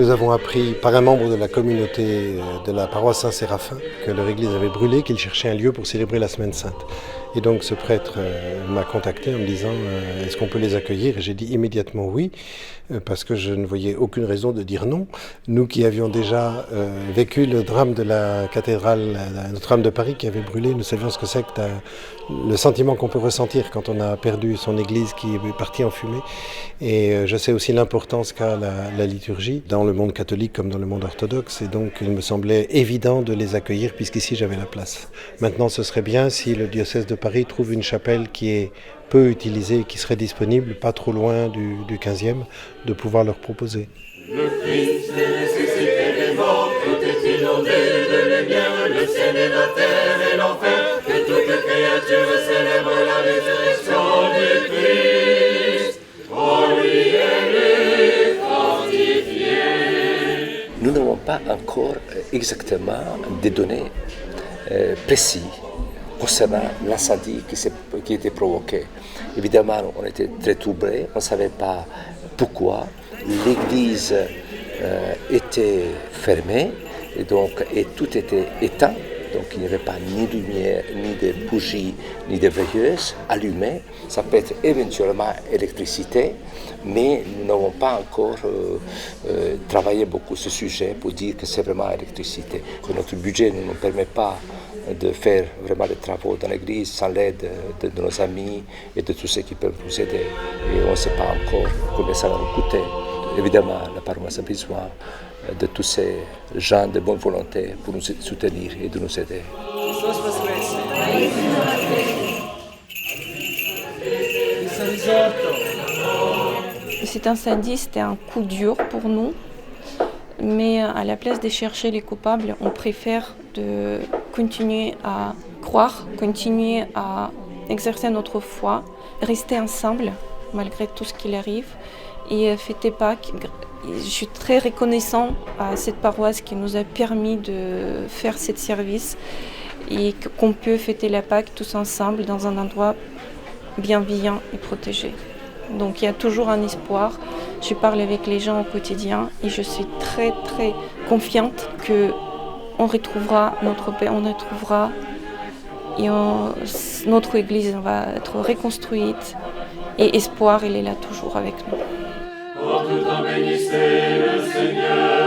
Nous avons appris par un membre de la communauté de la paroisse Saint-Séraphin que leur église avait brûlé, qu'ils cherchaient un lieu pour célébrer la Semaine Sainte. Et donc ce prêtre m'a contacté en me disant est-ce qu'on peut les accueillir? Et j'ai dit immédiatement oui, parce que je ne voyais aucune raison de dire non. Nous qui avions déjà vécu le drame de la cathédrale Notre-Dame de Paris qui avait brûlé, nous savions ce que c'est que le sentiment qu'on peut ressentir quand on a perdu son église qui est partie en fumée. Et je sais aussi l'importance qu'a la liturgie dans le monde catholique comme dans le monde orthodoxe. Et donc il me semblait évident de les accueillir puisqu'ici j'avais la place. Maintenant ce serait bien si le diocèse de Paris trouve une chapelle qui est peu utilisée, qui serait disponible, pas trop loin du 15e, de pouvoir leur proposer. Le Christ des nécessités des morts, tout est inondé de lumière, le ciel et la terre et l'enfer, que toute créature célèbre la résurrection du Christ. En lui elle est fortifiée. Nous n'avons pas encore exactement des données précises concernant l'incendie qui était provoqué. Évidemment, on était très troublés, on ne savait pas pourquoi. L'église était fermée et tout était éteint. Donc il n'y avait pas ni de lumière, ni de bougies, ni de veilleuses allumées. Ça peut être éventuellement électricité, mais nous n'avons pas encore travaillé beaucoup ce sujet pour dire que c'est vraiment électricité. Que notre budget ne nous permet pas de faire vraiment des travaux dans l'église sans l'aide de nos amis et de tous ceux qui peuvent nous aider. Et on ne sait pas encore combien ça va nous coûter. Évidemment, la paroisse a besoin de tous ces gens de bonne volonté pour nous soutenir et de nous aider. Cet incendie, c'était un coup dur pour nous, mais à la place de chercher les coupables, on préfère de continuer à croire, continuer à exercer notre foi, rester ensemble malgré tout ce qui arrive et fêter Pâques. Je suis très reconnaissant à cette paroisse qui nous a permis de faire ce service et qu'on peut fêter la Pâques tous ensemble dans un endroit bienveillant et protégé. Donc il y a toujours un espoir. Je parle avec les gens au quotidien et je suis très très confiante qu'on retrouvera notre paix, on retrouvera et notre église va être reconstruite et espoir, il est là toujours avec nous. Pour tout en bénissez le Seigneur.